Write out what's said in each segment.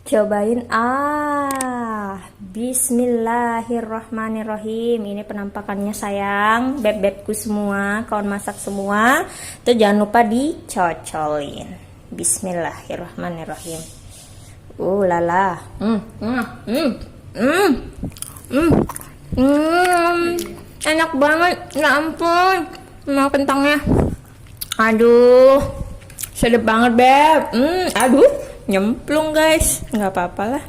Cobain Bismillahirrahmanirrahim. Ini penampakannya sayang, beb-bebku semua, kawan masak semua. Tuh jangan lupa dicocolin. Bismillahirrahmanirrahim. Lala. Enak banget, ya ampun. Mau kentangnya. Aduh, sedap banget beb. Aduh, nyemplung guys, nggak apa-apa lah.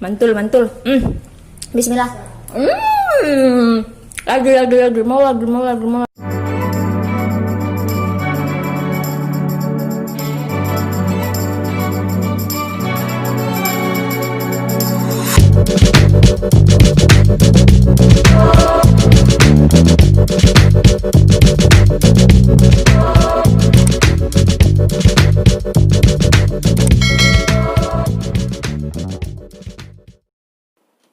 Mantul. Bismillah. Lagi mau.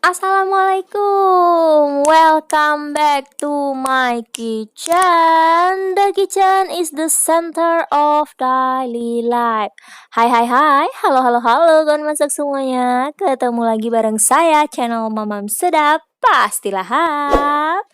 Assalamualaikum, welcome back to my kitchen. The kitchen is the center of daily life. Hai, halo kawan masak semuanya. Ketemu lagi bareng saya, channel Mamam Sedap, pastilah hap.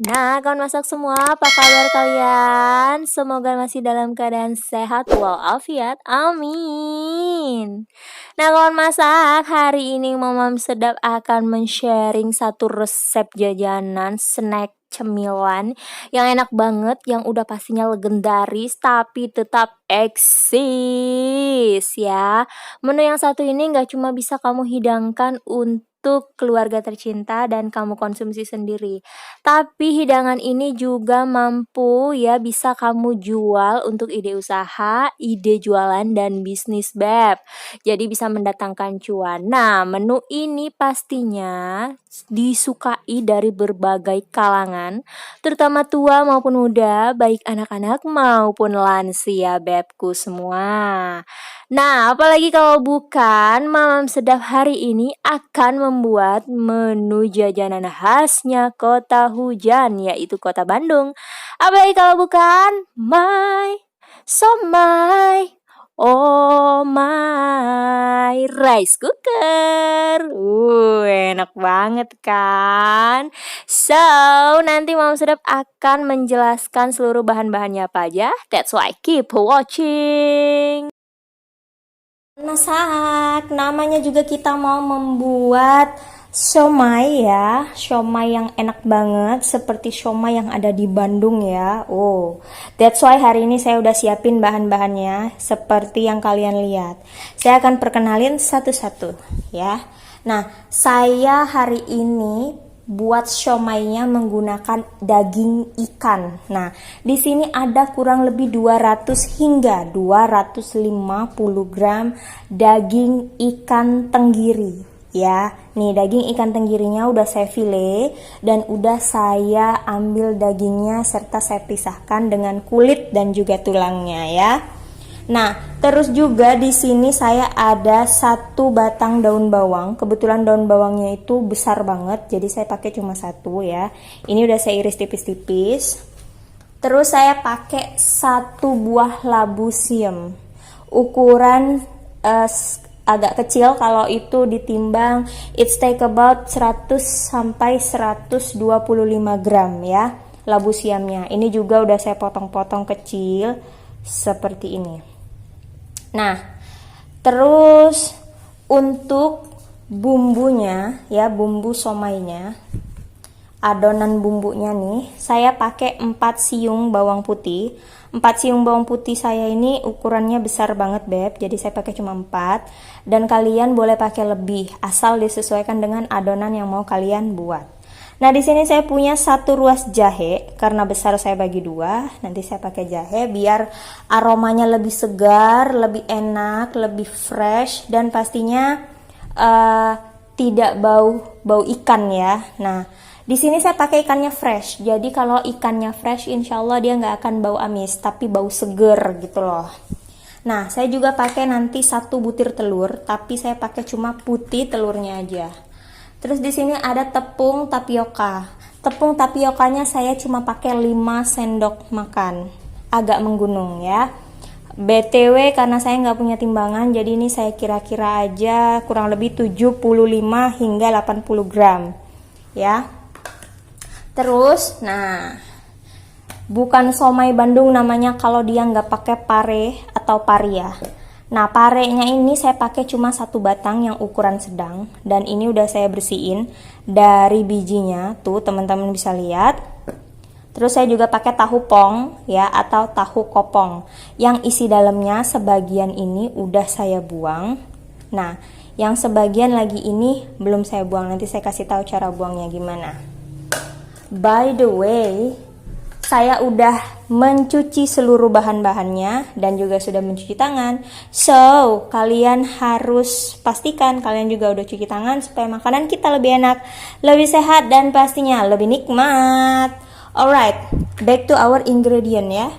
Nah, kawan masak semua, apa kabar kalian? Semoga masih dalam keadaan sehat walafiat, amin. Nah, kawan masak, hari ini Mamam Sedap akan men-sharing satu resep jajanan snack cemilan yang enak banget, yang udah pastinya legendaris tapi tetap eksis ya. Menu yang satu ini gak cuma bisa kamu hidangkan untuk keluarga tercinta dan kamu konsumsi sendiri, tapi hidangan ini juga mampu ya bisa kamu jual untuk ide usaha, ide jualan dan bisnis beb. Jadi bisa mendatangkan cuan. Nah, menu ini pastinya disukai dari berbagai kalangan, terutama tua maupun muda, baik anak-anak maupun lansia bebku semua. Nah, apalagi kalau bukan Mamam Sedap hari ini akan membuat menu jajanan khasnya kota hujan, yaitu kota Bandung. Apalagi kalau bukan somai. Oh my rice cooker. Enak banget kan? So, nanti Mamam Sedap akan menjelaskan seluruh bahan-bahannya apa aja. That's why keep watching. Masak, namanya juga kita mau membuat siomay ya, siomay yang enak banget seperti siomay yang ada di Bandung ya. That's why hari ini saya udah siapin bahan-bahannya seperti yang kalian lihat. Saya akan perkenalin satu-satu ya. Nah, saya hari ini buat siomaynya menggunakan daging ikan. Nah, di sini ada kurang lebih 200 hingga 250 gram daging ikan tenggiri ya. Nih, daging ikan tenggirinya udah saya file dan udah saya ambil dagingnya serta saya pisahkan dengan kulit dan juga tulangnya ya. Nah, terus juga di sini saya ada satu batang daun bawang. Kebetulan daun bawangnya itu besar banget, jadi saya pakai cuma satu ya. Ini udah saya iris tipis-tipis. Terus saya pakai satu buah labu siam. Ukuran agak kecil, kalau itu ditimbang it's take about 100 sampai 125 gram ya labu siamnya. Ini juga udah saya potong-potong kecil seperti ini. Nah, terus untuk bumbunya ya, bumbu somaynya, adonan bumbunya nih, saya pakai 4 siung bawang putih. 4 siung bawang putih saya ini ukurannya besar banget beb, jadi saya pakai cuma 4. Dan kalian boleh pakai lebih, asal disesuaikan dengan adonan yang mau kalian buat. Nah, di sini saya punya satu ruas jahe, karena besar saya bagi 2. Nanti saya pakai jahe biar aromanya lebih segar, lebih enak, lebih fresh, dan pastinya tidak bau ikan ya. Nah, di sini saya pakai ikannya fresh. Jadi kalau ikannya fresh, insya Allah dia nggak akan bau amis, tapi bau seger gitu loh. Nah, saya juga pakai nanti 1 butir telur, tapi saya pakai cuma putih telurnya aja. Terus di sini ada tepung tapioka. Tepung tapiokanya saya cuma pakai 5 sendok makan. Agak menggunung ya. BTW karena saya nggak punya timbangan, jadi ini saya kira-kira aja kurang lebih 75 hingga 80 gram ya. Terus, nah, bukan somai Bandung namanya kalau dia nggak pakai pare atau paria. Nah, parenya ini saya pakai cuma satu batang yang ukuran sedang, dan ini udah saya bersihin dari bijinya, tuh teman-teman bisa lihat. Terus saya juga pakai tahu pong ya, atau tahu kopong. Yang isi dalamnya sebagian ini udah saya buang. Nah, yang sebagian lagi ini belum saya buang. Nanti saya kasih tahu cara buangnya gimana. By the way, saya udah mencuci seluruh bahan-bahannya dan juga sudah mencuci tangan. So, kalian harus pastikan kalian juga udah cuci tangan supaya makanan kita lebih enak, lebih sehat, dan pastinya lebih nikmat. Alright, back to our ingredient ya.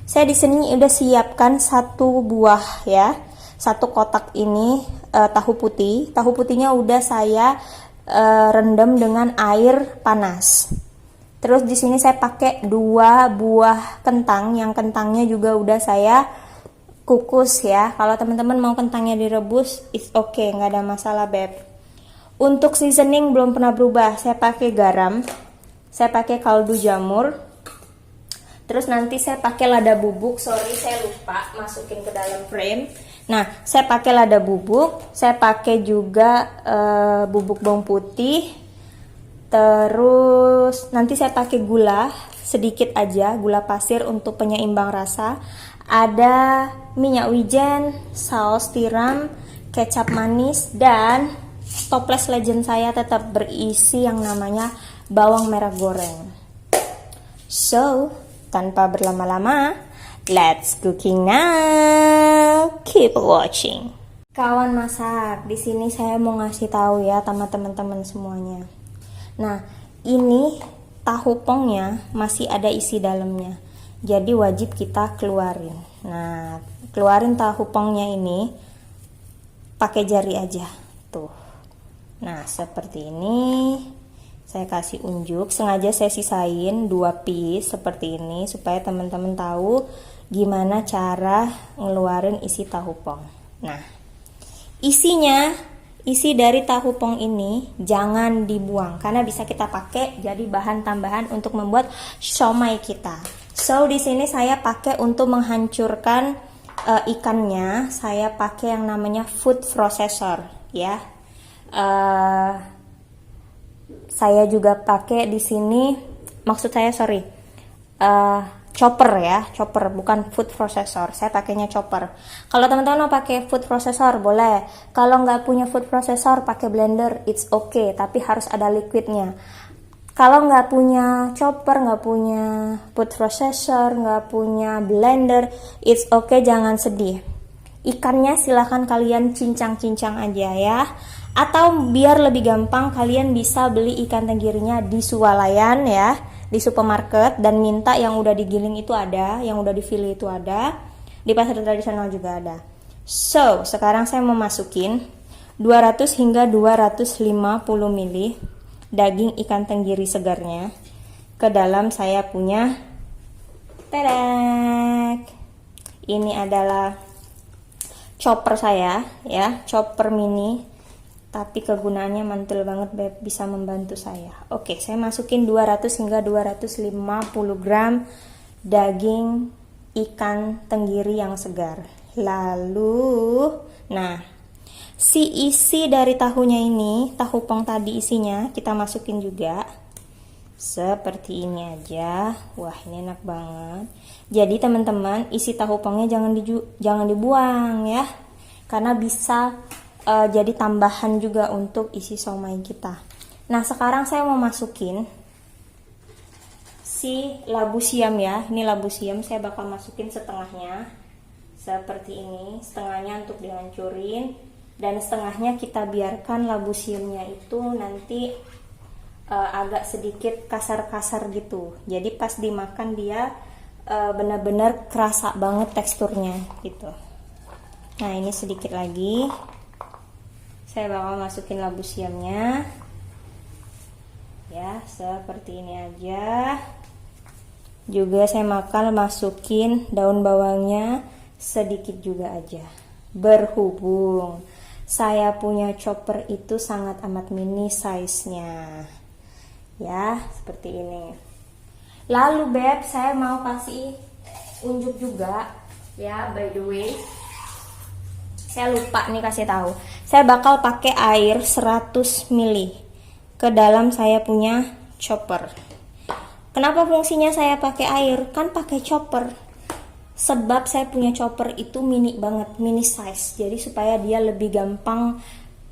Saya di sini udah siapkan satu buah ya, satu kotak ini tahu putih. Tahu putihnya udah saya rendam dengan air panas. Terus di sini saya pakai 2 buah kentang, yang kentangnya juga udah saya kukus ya. Kalau teman-teman mau kentangnya direbus, it's okay, nggak ada masalah beb. Untuk seasoning belum pernah berubah, saya pakai garam. Saya pakai kaldu jamur. Terus nanti saya pakai lada bubuk. Sorry saya lupa masukin ke dalam frame. Nah, saya pakai lada bubuk. Saya pakai juga bubuk bawang putih. Terus nanti saya pakai gula sedikit aja, gula pasir untuk penyeimbang rasa. Ada minyak wijen, saus tiram, kecap manis, dan toples legend saya tetap berisi yang namanya bawang merah goreng. So, tanpa berlama-lama, let's cooking now. Keep watching. Kawan masak, di sini saya mau ngasih tahu ya sama teman-teman semuanya. Nah, ini tahu pongnya masih ada isi dalamnya. Jadi wajib kita keluarin. Nah, keluarin tahu pongnya ini pakai jari aja. Tuh. Nah, seperti ini. Saya kasih unjuk, sengaja saya sisain 2 piece seperti ini supaya teman-teman tahu gimana cara ngeluarin isi tahu pong. Nah, isi dari tahu pong ini jangan dibuang karena bisa kita pakai jadi bahan tambahan untuk membuat siomay kita. So, di sini saya pakai untuk menghancurkan ikannya, saya pakai yang namanya food processor ya. Saya juga pakai di sini, maksud saya chopper ya, chopper bukan food processor. Saya pakainya chopper. Kalau teman-teman mau pakai food processor boleh. Kalau nggak punya food processor pakai blender, it's okay. Tapi harus ada liquidnya. Kalau nggak punya chopper, nggak punya food processor, nggak punya blender, it's okay, jangan sedih. Ikannya silahkan kalian cincang-cincang aja ya. Atau biar lebih gampang, kalian bisa beli ikan tenggirinya di swalayan ya, di supermarket, dan minta yang udah digiling itu ada, yang udah difillet itu ada, di pasar tradisional juga ada. So, sekarang saya mau masukin 200 hingga 250 ml daging ikan tenggiri segarnya ke dalam saya punya terek. Ini adalah chopper saya ya, chopper mini. Tapi kegunaannya mantul banget, beb, bisa membantu saya. Oke, saya masukin 200 hingga 250 gram daging ikan tenggiri yang segar. Lalu, nah, si isi dari tahunya ini, tahu pong tadi isinya, kita masukin juga. Seperti ini aja. Wah, ini enak banget. Jadi teman-teman, isi tahu pongnya jangan dibuang ya. Karena bisa jadi tambahan juga untuk isi siomay kita. Nah, sekarang saya mau masukin si labu siam ya. Ini labu siam saya bakal masukin setengahnya. Seperti ini, setengahnya untuk dihancurin dan setengahnya kita biarkan labu siamnya itu nanti agak sedikit kasar-kasar gitu. Jadi pas dimakan dia benar-benar kerasa banget teksturnya gitu. Nah, ini sedikit lagi. Saya bakal masukin labu siamnya ya, seperti ini aja. Juga saya bakal masukin daun bawangnya sedikit juga aja. Berhubung saya punya chopper itu sangat amat mini size-nya. Ya, seperti ini. Lalu Beb, saya mau kasih unjuk juga ya, by the way. Saya lupa nih kasih tahu. Saya bakal pakai air 100 ml ke dalam saya punya chopper. Kenapa fungsinya saya pakai air? Kan pakai chopper. Sebab saya punya chopper itu mini banget, mini size. Jadi supaya dia lebih gampang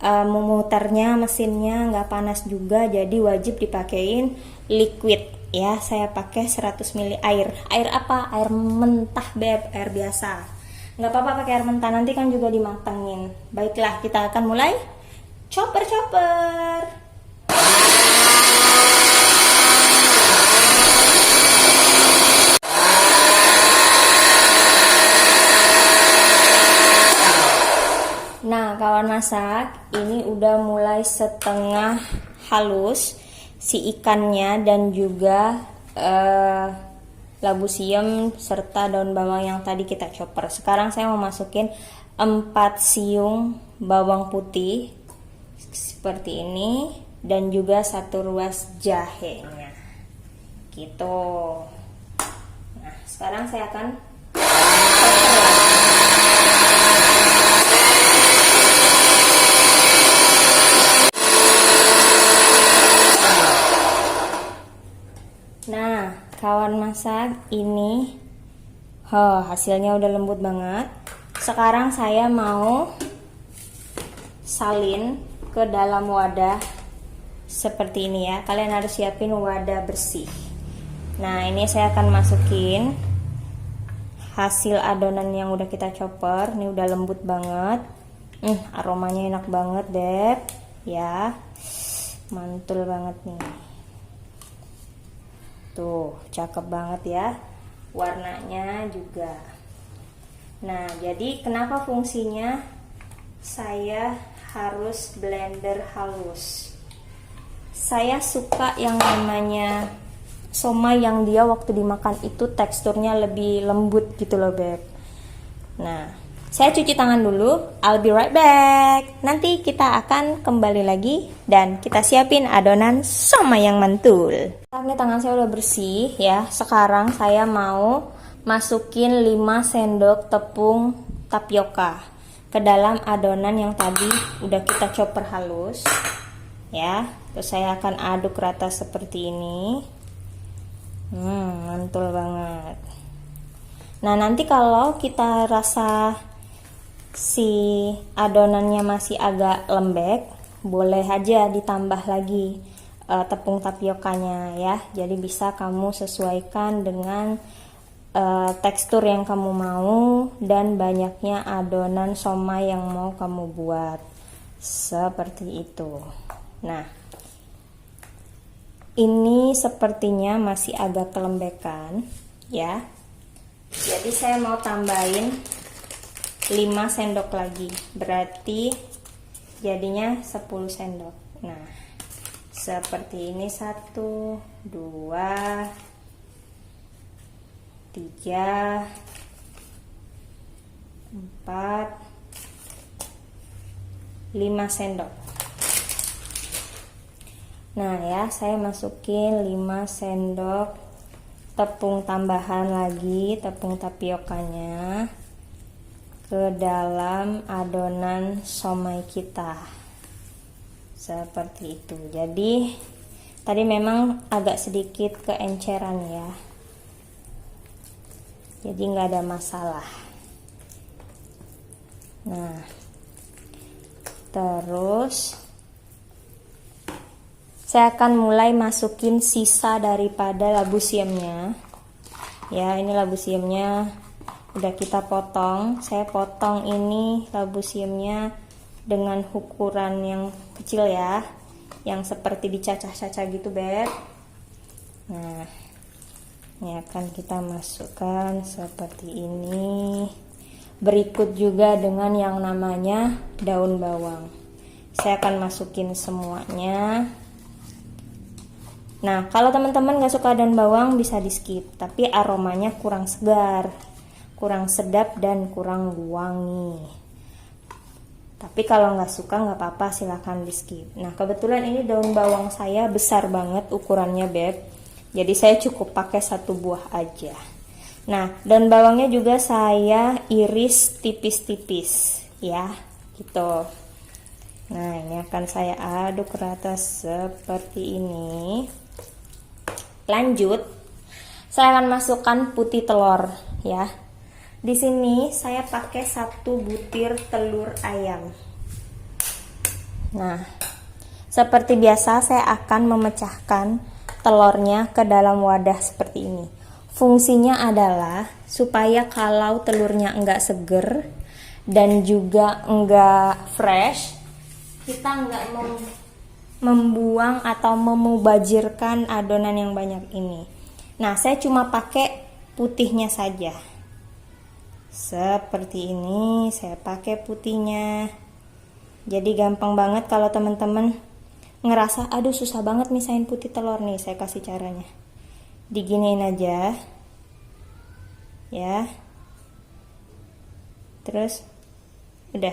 memutarnya, mesinnya nggak panas juga. Jadi wajib dipakein liquid ya. Saya pakai 100 ml air. Air apa? Air mentah Beb, air biasa. Nggak apa-apa pakai air mentah, nanti kan juga dimatangin. Baiklah, kita akan mulai chopper. Nah, kawan masak, ini udah mulai setengah halus si ikannya dan juga labu siam serta daun bawang yang tadi kita chopper. Sekarang saya mau masukin 4 siung bawang putih seperti ini dan juga 1 ruas jahenya. Gitu. Nah, sekarang saya akan kawan masak, ini hasilnya udah lembut banget. Sekarang saya mau salin ke dalam wadah seperti ini ya. Kalian harus siapin wadah bersih. Nah, ini saya akan masukin hasil adonan yang udah kita chopper. Ini udah lembut banget. Aromanya enak banget, Beb. Ya. Mantul banget nih. Tuh, cakep banget ya. Warnanya juga. Nah, jadi kenapa fungsinya saya harus blender halus? Saya suka yang namanya somai yang dia waktu dimakan itu teksturnya lebih lembut gitu loh, Beb. Nah, saya cuci tangan dulu. I'll be right back. Nanti kita akan kembali lagi dan kita siapin adonan somai yang mantul. Ini tangan saya udah bersih ya. Sekarang saya mau masukin 5 sendok tepung tapioka ke dalam adonan yang tadi udah kita chopper halus ya. Terus saya akan aduk rata seperti ini. Mantul banget. Nah, nanti kalau kita rasa si adonannya masih agak lembek, boleh aja ditambah lagi tepung tapiokanya ya. Jadi bisa kamu sesuaikan dengan tekstur yang kamu mau dan banyaknya adonan somai yang mau kamu buat. Seperti itu. Nah, ini sepertinya masih agak kelembekan ya. Jadi saya mau tambahin 5 sendok lagi, berarti jadinya 10 sendok. Nah, seperti ini 1, 2, 3, 4, 5 sendok. Nah ya, saya masukin 5 sendok tepung tambahan lagi, tepung tapiokanya ke dalam adonan somai kita seperti itu. Jadi tadi memang agak sedikit keenceran ya, jadi nggak ada masalah. Nah, terus saya akan mulai masukin sisa daripada labu siamnya ya. Ini labu siamnya udah kita potong. Saya potong ini labu siamnya dengan ukuran yang kecil ya, yang seperti dicacah-cacah gitu, Beb. Nah, ini akan kita masukkan seperti ini. Berikut juga dengan yang namanya daun bawang. Saya akan masukin semuanya. Nah, kalau teman-teman gak suka daun bawang bisa di skip, tapi aromanya kurang segar, kurang sedap dan kurang wangi. Tapi kalau nggak suka nggak apa-apa, silahkan di skip. Nah kebetulan ini daun bawang saya besar banget ukurannya beb, jadi saya cukup pakai 1 buah aja. Nah daun bawangnya juga saya iris tipis-tipis ya, gitu. Nah ini akan saya aduk rata seperti ini. Lanjut, saya akan masukkan putih telur ya. Di sini saya pakai 1 butir telur ayam. Nah, seperti biasa saya akan memecahkan telurnya ke dalam wadah seperti ini. Fungsinya adalah supaya kalau telurnya enggak seger dan juga enggak fresh, kita enggak membuang atau memubazirkan adonan yang banyak ini. Nah, saya cuma pakai putihnya saja. Seperti ini saya pakai putihnya. Jadi gampang banget kalau teman-teman ngerasa aduh susah banget misahin putih telur nih, saya kasih caranya. Diginiin aja ya, terus udah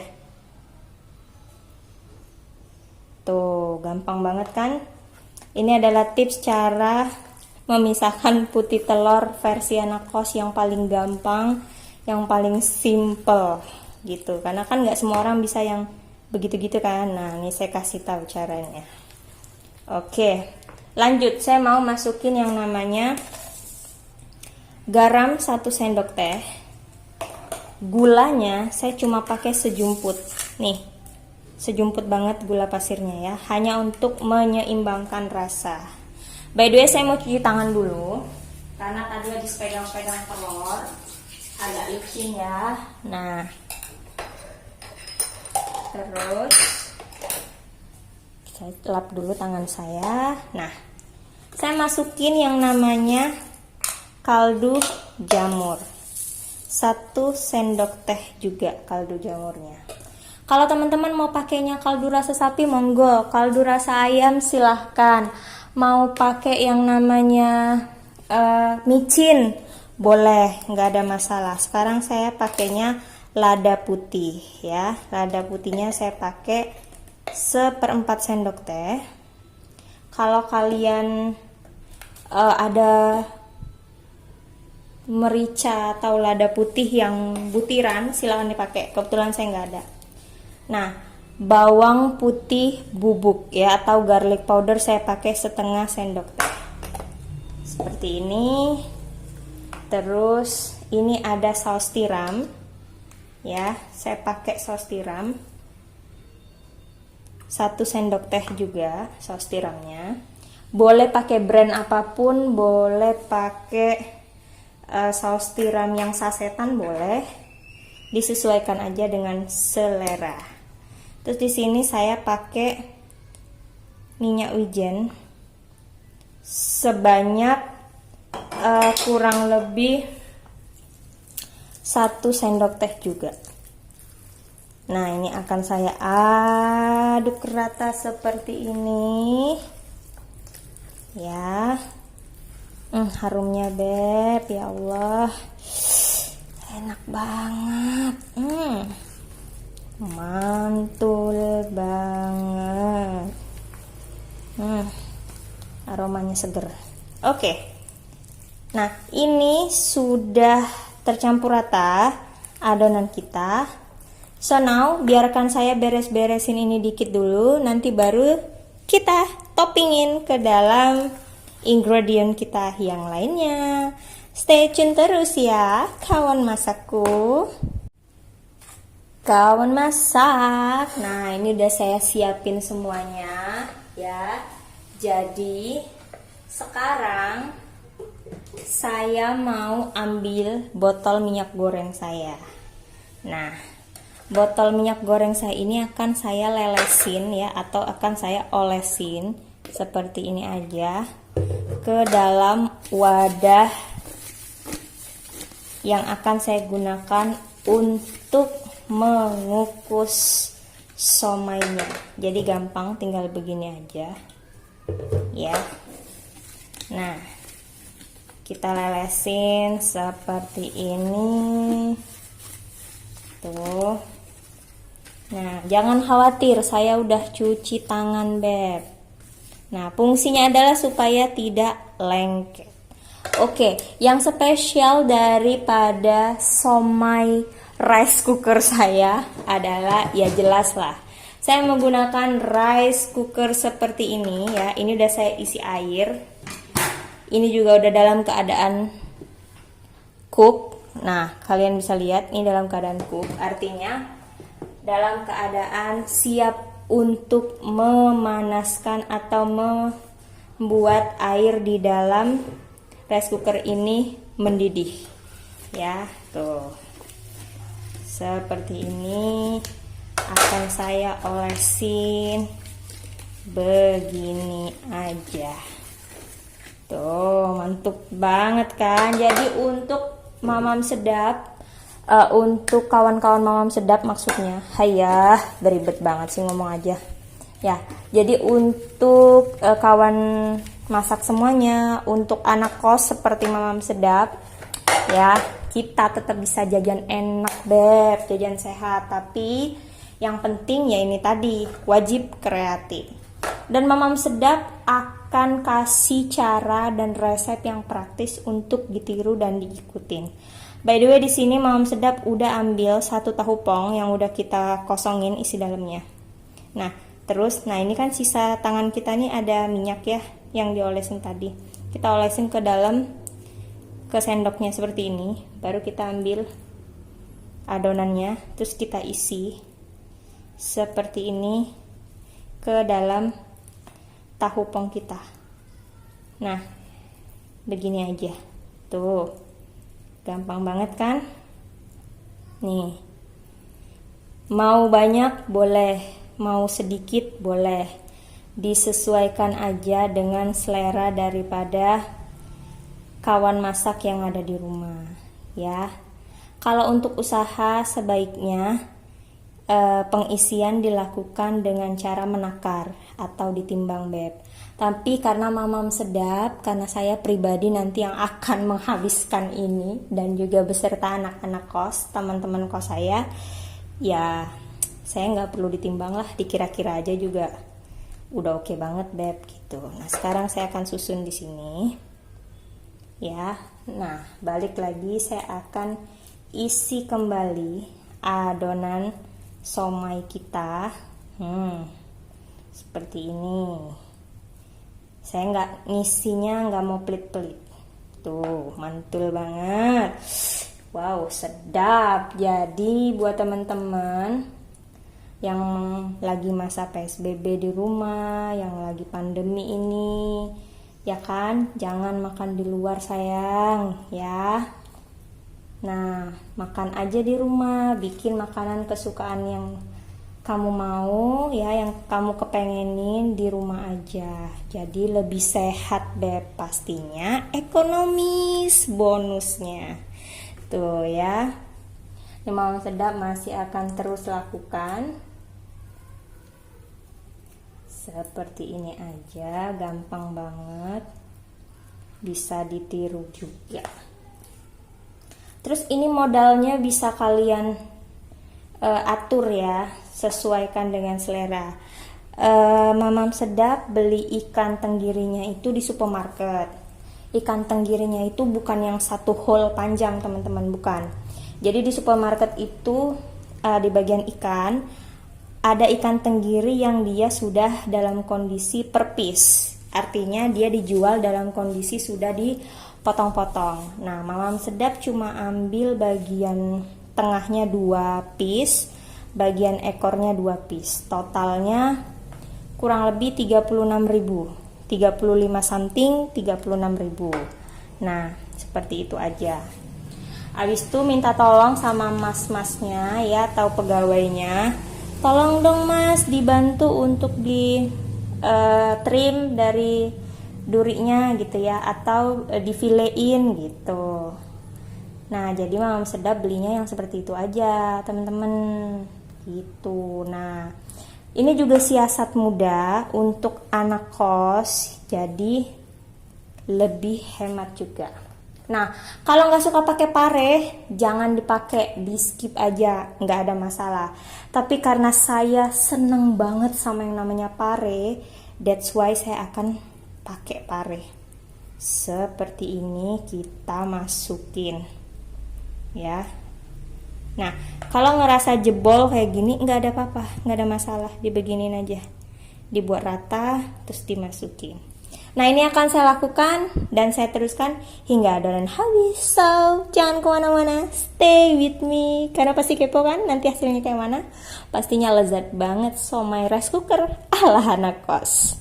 tuh, gampang banget kan. Ini adalah tips cara memisahkan putih telur versi anak kos yang paling gampang, yang paling simple gitu, karena kan nggak semua orang bisa yang begitu-gitu kan. Nah ini saya kasih tahu caranya. Oke, lanjut, saya mau masukin yang namanya garam 1 sendok teh. Gulanya saya cuma pakai sejumput nih, sejumput banget gula pasirnya ya, hanya untuk menyeimbangkan rasa. By the way saya mau cuci tangan dulu karena tadi habis pegang-pegang telur agak licin ya. Nah terus saya lap dulu tangan saya. Nah saya masukin yang namanya kaldu jamur, 1 sendok teh juga kaldu jamurnya. Kalau teman-teman mau pakainya kaldu rasa sapi monggo, kaldu rasa ayam silahkan, mau pakai yang namanya micin boleh, nggak ada masalah. Sekarang saya pakainya lada putih ya. Lada putihnya saya pakai 1/4 sendok teh. Kalau kalian ada merica atau lada putih yang butiran silahkan dipakai, kebetulan saya nggak ada. Nah bawang putih bubuk ya atau garlic powder saya pakai 1/2 sendok teh seperti ini. Terus ini ada saus tiram ya, saya pakai saus tiram 1 sendok teh juga saus tiramnya. Boleh pakai brand apapun, boleh pakai saus tiram yang sasetan boleh, disesuaikan aja dengan selera. Terus di sini saya pakai minyak wijen sebanyak kurang lebih 1 sendok teh juga. Nah ini akan saya aduk rata seperti ini ya. Harumnya beb, ya Allah enak banget, mantul banget, aromanya seger. Oke. Nah ini sudah tercampur rata adonan kita. So now biarkan saya beres-beresin ini dikit dulu, nanti baru kita toppingin ke dalam ingredient kita yang lainnya. Stay tune terus ya kawan masakku, kawan masak. Nah ini udah saya siapin semuanya ya. Jadi sekarang saya mau ambil botol minyak goreng saya. Nah, botol minyak goreng saya ini akan saya lelesin ya, atau akan saya olesin seperti ini aja ke dalam wadah yang akan saya gunakan untuk mengukus somainya. Jadi gampang, tinggal begini aja ya. Nah Kita lelesin seperti ini. Tuh. Nah, jangan khawatir, saya udah cuci tangan, Beb. Nah, fungsinya adalah supaya tidak lengket. Oke, yang spesial daripada somai rice cooker saya adalah, ya jelas lah, saya menggunakan rice cooker seperti ini ya. Ini udah saya isi air. Ini juga udah dalam keadaan cook. Nah, kalian bisa lihat ini dalam keadaan cook, artinya dalam keadaan siap untuk memanaskan atau membuat air di dalam rice cooker ini mendidih. Ya, tuh. Seperti ini akan saya olesin begini aja. Tuh, mantap banget kan? Jadi untuk Mamam Sedap, untuk kawan-kawan Mamam Sedap maksudnya, hayah, beribet banget sih ngomong aja. Ya, jadi untuk kawan masak semuanya, untuk anak kos seperti Mamam Sedap, ya kita tetap bisa jajan enak, Beb, jajan sehat. Tapi yang penting ya ini tadi, wajib kreatif. Dan Mamam Sedap akan kasih cara dan resep yang praktis untuk ditiru dan diikutin. By the way, di sini Mamam Sedap udah ambil 1 tahu pong yang udah kita kosongin isi dalamnya. Nah, terus, nah ini kan sisa tangan kita nih ada minyak ya yang diolesin tadi. Kita olesin ke dalam, ke sendoknya seperti ini. Baru kita ambil adonannya, terus kita isi seperti ini ke dalam tahu pong kita. Nah, begini aja. Tuh. Gampang banget kan? Nih. Mau banyak boleh, mau sedikit boleh. Disesuaikan aja dengan selera daripada kawan masak yang ada di rumah, ya. Kalau untuk usaha sebaiknya pengisian dilakukan dengan cara menakar atau ditimbang, Beb. Tapi karena Mamam Sedap, karena saya pribadi nanti yang akan menghabiskan ini dan juga beserta anak-anak kos, teman-teman kos saya, ya saya nggak perlu ditimbang lah, dikira-kira aja juga udah oke banget, Beb, gitu. Nah, sekarang saya akan susun di sini, ya. Nah, balik lagi, saya akan isi kembali adonan somai kita, seperti ini. Saya nggak ngisinya, nggak mau pelit-pelit. Tuh, mantul banget. Wow, sedap. Jadi buat teman-teman yang lagi masa PSBB di rumah, yang lagi pandemi ini, ya kan, jangan makan di luar sayang, ya. Nah, makan aja di rumah, bikin makanan kesukaan yang kamu mau, ya, yang kamu kepengenin di rumah aja. Jadi lebih sehat, Beb, pastinya ekonomis bonusnya. Tuh ya. Ini Mamam Sedap masih akan terus lakukan. Seperti ini aja, gampang banget. Bisa ditiru juga. Terus ini modalnya bisa kalian atur ya, sesuaikan dengan selera. Mamam Sedap beli ikan tenggirinya itu di supermarket. Ikan tenggirinya itu bukan yang satu hole panjang, teman-teman, bukan. Jadi di supermarket itu di bagian ikan ada ikan tenggiri yang dia sudah dalam kondisi per piece. Artinya dia dijual dalam kondisi sudah dipotong-potong. Nah, Mamam Sedap cuma ambil bagian tengahnya 2 piece, bagian ekornya 2 piece. Totalnya kurang lebih 36.000. 35 something, 36.000. Nah, seperti itu aja. Habis itu minta tolong sama mas-masnya ya, atau pegawainya, tolong dong Mas dibantu untuk di trim dari durinya gitu ya, atau difilein gitu. Nah, jadi Mamam Sedap belinya yang seperti itu aja, teman-teman, gitu. Nah, ini juga siasat mudah untuk anak kos, jadi lebih hemat juga. Nah, kalau nggak suka pakai pare, jangan dipakai, di skip aja, nggak ada masalah. Tapi karena saya seneng banget sama yang namanya pare, that's why saya akan pakai pare. Seperti ini kita masukin, ya. Nah, kalau ngerasa jebol kayak gini, nggak ada apa-apa, nggak ada masalah, dibeginin aja, dibuat rata, terus dimasukin. Nah, ini akan saya lakukan dan saya teruskan hingga adonan habis. So, jangan kemana-mana, stay with me, karena pasti kepo kan nanti hasilnya kayak mana. Pastinya lezat banget somai rice cooker ala anak kos.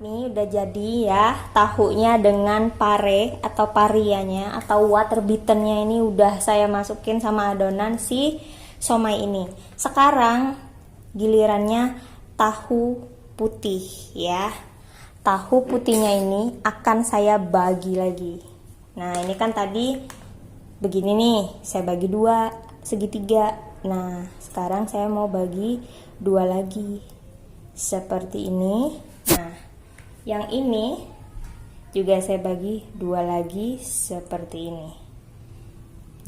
Nih udah jadi ya tahunya dengan pare atau parianya atau water beatennya, ini udah saya masukin sama adonan si somai ini. Sekarang gilirannya tahu putih ya. Tahu putihnya ini akan saya bagi lagi. Nah, ini kan tadi begini nih, saya bagi dua segitiga. Nah, sekarang saya mau bagi dua lagi seperti ini. Nah, yang ini juga saya bagi dua lagi seperti ini.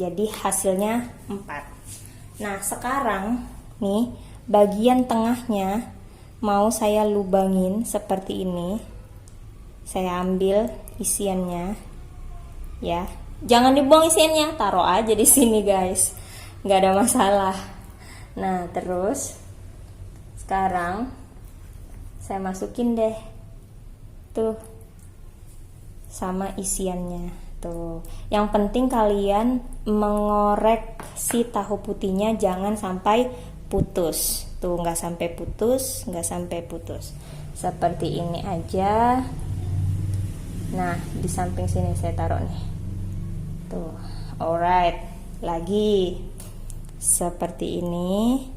Jadi hasilnya 4. Nah, sekarang nih bagian tengahnya mau saya lubangin seperti ini. Saya ambil isiannya ya. Jangan dibuang isiannya, taruh aja di sini guys. Nggak ada masalah. Nah, terus sekarang saya masukin deh tuh sama isiannya tuh. Yang penting kalian mengorek si tahu putihnya jangan sampai putus tuh, nggak sampai putus, nggak sampai putus, seperti ini aja. Nah, di samping sini saya taruh nih tuh. Alright, lagi seperti ini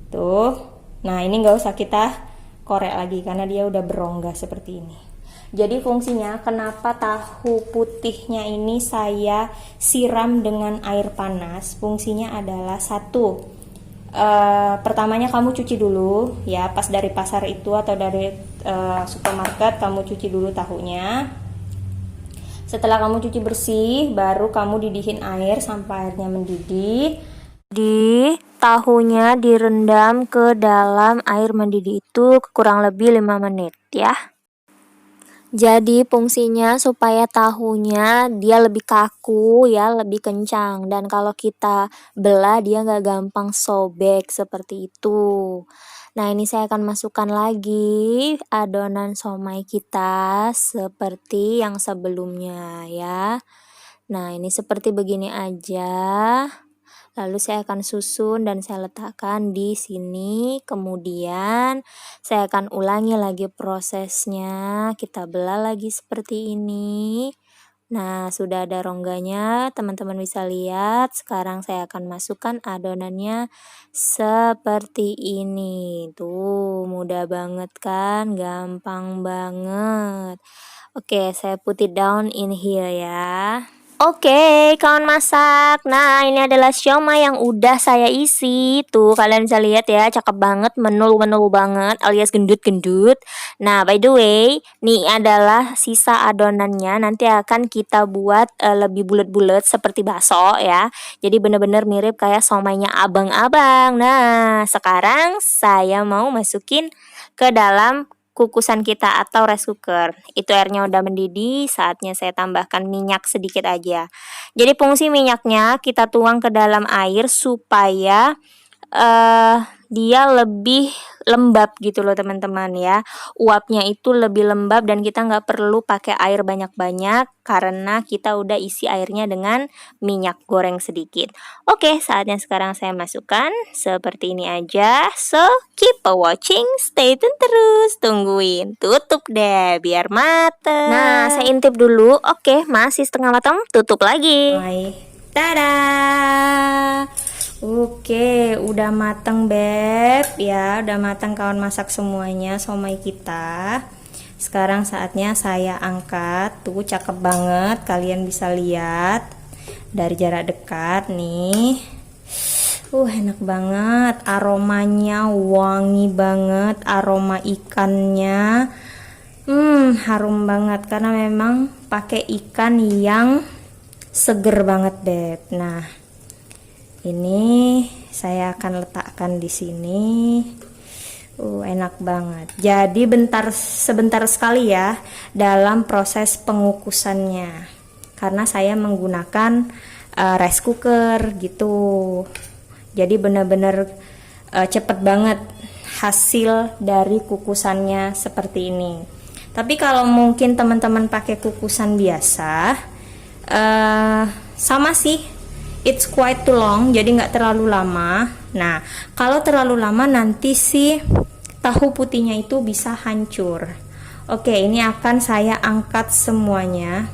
tuh. Nah, ini nggak usah kita korek lagi karena dia udah berongga seperti ini. Jadi fungsinya kenapa tahu putihnya ini saya siram dengan air panas, fungsinya adalah satu, pertamanya kamu cuci dulu ya, pas dari pasar itu atau dari supermarket kamu cuci dulu tahunya. Setelah kamu cuci bersih, baru kamu didihin air sampai airnya mendidih. Di tahunya direndam ke dalam air mendidih itu kurang lebih 5 menit ya. Jadi fungsinya supaya tahunya dia lebih kaku ya, lebih kencang, dan kalau kita belah dia nggak gampang sobek seperti itu. Nah, ini saya akan masukkan lagi adonan somai kita seperti yang sebelumnya ya. Nah, ini seperti begini aja. Lalu saya akan susun dan saya letakkan di sini. Kemudian saya akan ulangi lagi prosesnya. Kita belah lagi seperti ini. Nah, sudah ada rongganya, teman-teman bisa lihat. Sekarang saya akan masukkan adonannya seperti ini. Tuh, mudah banget kan? Gampang banget. Oke, saya put it down in here ya. Oke, kawan masak. Nah, ini adalah siomay yang udah saya isi. Tuh, kalian bisa lihat ya, cakep banget, menul-menul banget, alias gendut-gendut. Nah, by the way, nih adalah sisa adonannya. Nanti akan kita buat lebih bulat-bulat seperti bakso ya. Jadi bener-bener mirip kayak siomaynya abang-abang. Nah, sekarang saya mau masukin ke dalam kukusan kita atau rice cooker. Itu airnya udah mendidih, saatnya saya tambahkan minyak sedikit aja. Jadi fungsi minyaknya kita tuang ke dalam air supaya dia lebih lembab gitu loh teman-teman ya. Uapnya itu lebih lembab dan kita nggak perlu pakai air banyak-banyak karena kita udah isi airnya dengan minyak goreng sedikit. Oke, saatnya sekarang saya masukkan seperti ini aja. So, keep watching, stay tune terus, tungguin. Tutup deh biar mateng. Nah, saya intip dulu. Oke, masih setengah matang, tutup lagi. Tada! Oke, udah mateng beb ya, udah mateng kawan masak semuanya somai kita. Sekarang saatnya saya angkat, tuh cakep banget, kalian bisa lihat dari jarak dekat nih. Enak banget, aromanya wangi banget, aroma ikannya, harum banget karena memang pakai ikan yang seger banget beb. Nah. Ini saya akan letakkan di sini. Enak banget. Jadi sebentar sekali ya dalam proses pengukusannya. Karena saya menggunakan rice cooker gitu. Jadi benar-benar cepet banget hasil dari kukusannya seperti ini. Tapi kalau mungkin teman-teman pakai kukusan biasa, sama sih. It's quite too long, jadi nggak terlalu lama. Nah, kalau terlalu lama nanti si tahu putihnya itu bisa hancur. Oke, ini akan saya angkat semuanya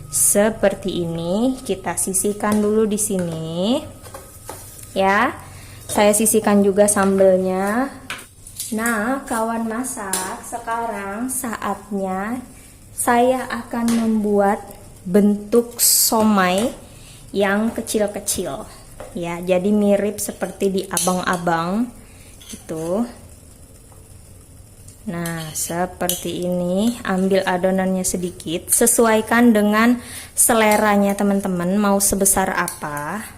seperti ini. Kita sisihkan dulu di sini, ya. Saya sisihkan juga sambelnya. Nah, kawan masak, sekarang saatnya saya akan membuat bentuk somai yang kecil-kecil ya, jadi mirip seperti di abang-abang gitu. Nah, seperti ini. Ambil adonannya sedikit, sesuaikan dengan seleranya teman-teman mau sebesar apa.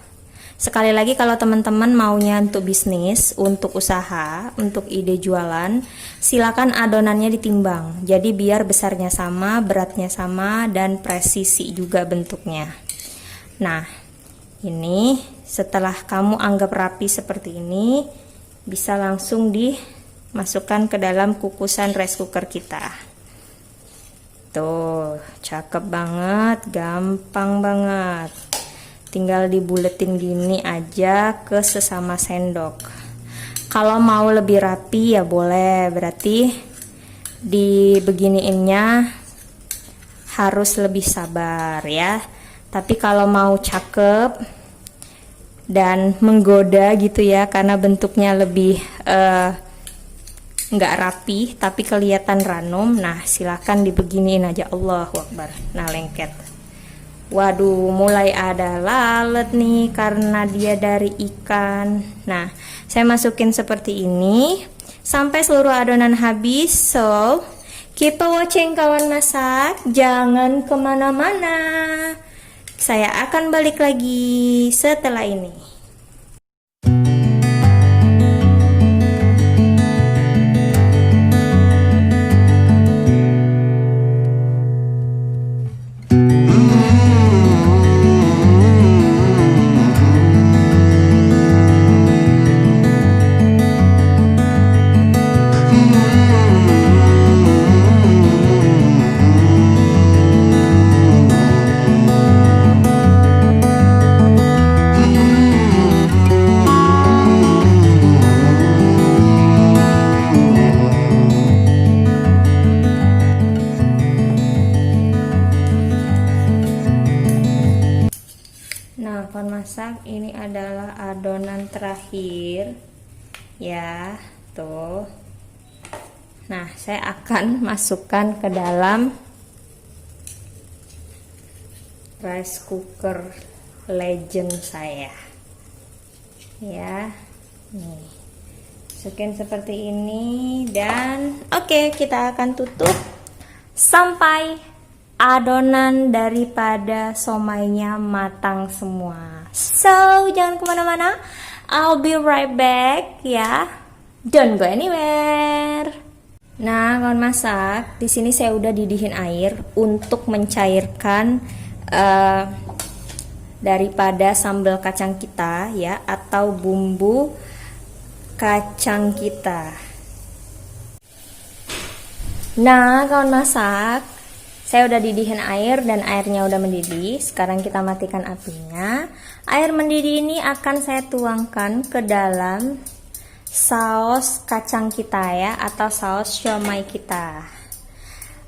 Sekali lagi, kalau teman-teman maunya untuk bisnis, untuk usaha, untuk ide jualan, silakan adonannya ditimbang, jadi biar besarnya sama, beratnya sama, dan presisi juga bentuknya. Nah, ini setelah kamu anggap rapi seperti ini, bisa langsung dimasukkan ke dalam kukusan rice cooker kita. Tuh, cakep banget, gampang banget. Tinggal dibuletin gini aja ke sesama sendok. Kalau mau lebih rapi ya boleh, berarti dibeginiinnya harus lebih sabar ya. Tapi kalau mau cakep dan menggoda gitu ya, karena bentuknya lebih nggak rapi tapi kelihatan ranum, nah silahkan dibeginiin aja. Allahu Akbar. Nah, lengket. Waduh, mulai ada lalat nih karena dia dari ikan. Nah, saya masukin seperti ini sampai seluruh adonan habis. So, keep watching kawan masak, jangan kemana-mana. Saya akan balik lagi setelah ini. Masak ini adalah adonan terakhir ya, tuh. Nah, saya akan masukkan ke dalam rice cooker legend saya ya. Nih, masukin seperti ini dan oke, kita akan tutup sampai adonan daripada somainya matang semua. So, jangan kemana-mana, I'll be right back ya. Don't go anywhere. Nah, kawan masak, di sini saya udah didihin air untuk mencairkan daripada sambal kacang kita ya, atau bumbu kacang kita. Nah, kawan masak, saya udah didihin air dan airnya udah mendidih. Sekarang kita matikan apinya. Air mendidih ini akan saya tuangkan ke dalam saus kacang kita ya, atau saus siomay kita.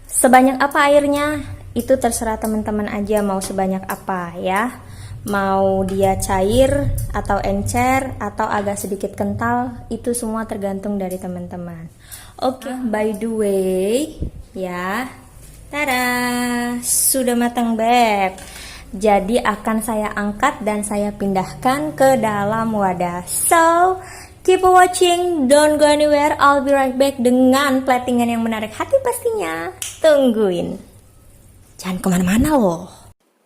Sebanyak apa airnya? Itu terserah teman-teman aja mau sebanyak apa ya. Mau dia cair atau encer atau agak sedikit kental, itu semua tergantung dari teman-teman. Oke, by the way ya, tada, sudah matang beb. Jadi akan saya angkat dan saya pindahkan ke dalam wadah. So keep watching, don't go anywhere, I'll be right back dengan platingan yang menarik hati pastinya. Tungguin, jangan kemana-mana loh.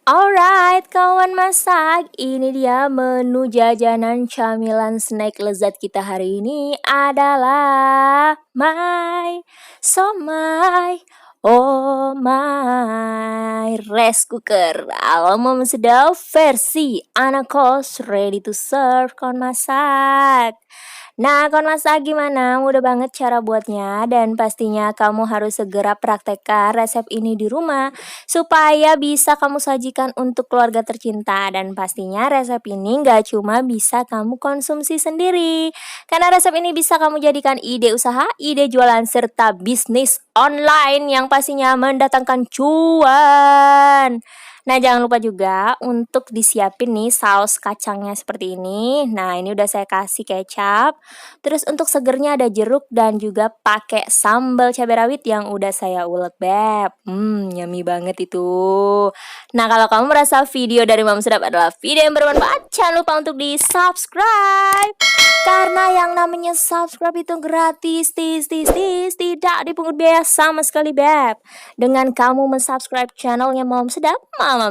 Alright kawan masak, ini dia menu jajanan camilan snack lezat kita hari ini adalah somai. Oh my rice cooker ala Mama Sedap versi anak kos, ready to serve kawan masak. Nah, kawan masak gimana? Mudah banget cara buatnya dan pastinya kamu harus segera praktekkan resep ini di rumah supaya bisa kamu sajikan untuk keluarga tercinta. Dan pastinya resep ini nggak cuma bisa kamu konsumsi sendiri, karena resep ini bisa kamu jadikan ide usaha, ide jualan, serta bisnis online yang pastinya mendatangkan cuan. Nah, jangan lupa juga untuk disiapin nih saus kacangnya seperti ini. Nah, ini udah saya kasih kecap. Terus untuk segernya ada jeruk dan juga pakai sambal cabai rawit yang udah saya ulek beb. Yummy banget itu. Nah, kalau kamu merasa video dari Mama Sedap adalah video yang bermanfaat, jangan lupa untuk di-subscribe. Karena yang namanya subscribe itu gratis, tidak dipungut biaya sama sekali beb. Dengan kamu mensubscribe channelnya Mama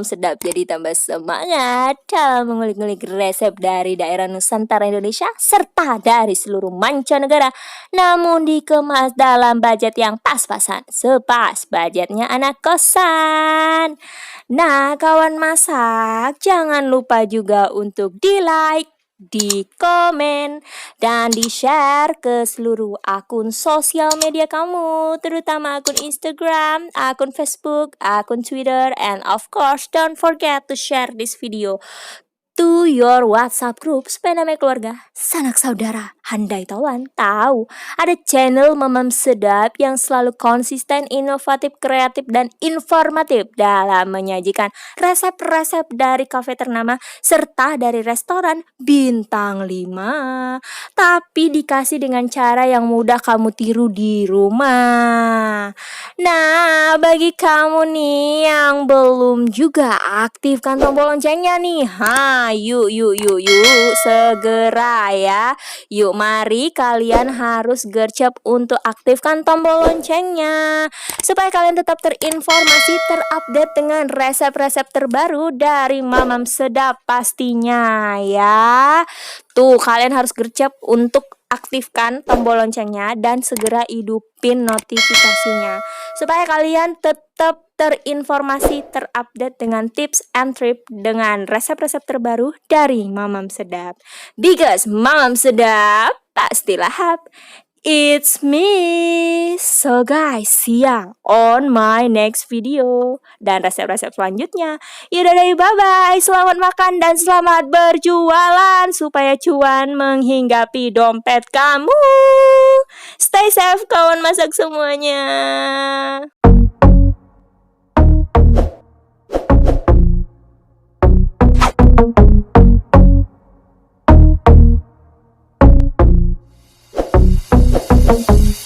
Sedap jadi tambah semangat dalam mengulik-ngulik resep dari daerah Nusantara Indonesia serta dari seluruh mancanegara, namun dikemas dalam budget yang pas-pasan, sepas budgetnya anak kosan. Nah, kawan masak, jangan lupa juga untuk di-like, di komen, dan di share ke seluruh akun sosial media kamu, terutama akun Instagram, akun Facebook, akun Twitter, and of course don't forget to share this video to your WhatsApp group supaya namanya keluarga, sanak saudara, handai tawan tahu ada channel Mamam Sedap yang selalu konsisten, inovatif, kreatif, dan informatif dalam menyajikan resep-resep dari kafe ternama serta dari restoran bintang 5, tapi dikasih dengan cara yang mudah kamu tiru di rumah. Nah, bagi kamu nih yang belum juga aktifkan tombol loncengnya nih, yuk segera ya. Yuk mari kalian harus gercep untuk aktifkan tombol loncengnya supaya kalian tetap terinformasi, terupdate dengan resep-resep terbaru dari Mamam Sedap pastinya ya. Tuh, kalian harus gercep untuk aktifkan tombol loncengnya dan segera hidupin notifikasinya supaya kalian tetap terinformasi, terupdate dengan tips and trip dengan resep-resep terbaru dari Mamam Sedap. Because Mamam Sedap pastilah hap. It's me. So guys, see ya on my next video dan resep-resep selanjutnya. Yaudah deh, bye-bye. Selamat makan dan selamat berjualan supaya cuan menghinggapi dompet kamu. Stay safe kawan masak semuanya. Thank you.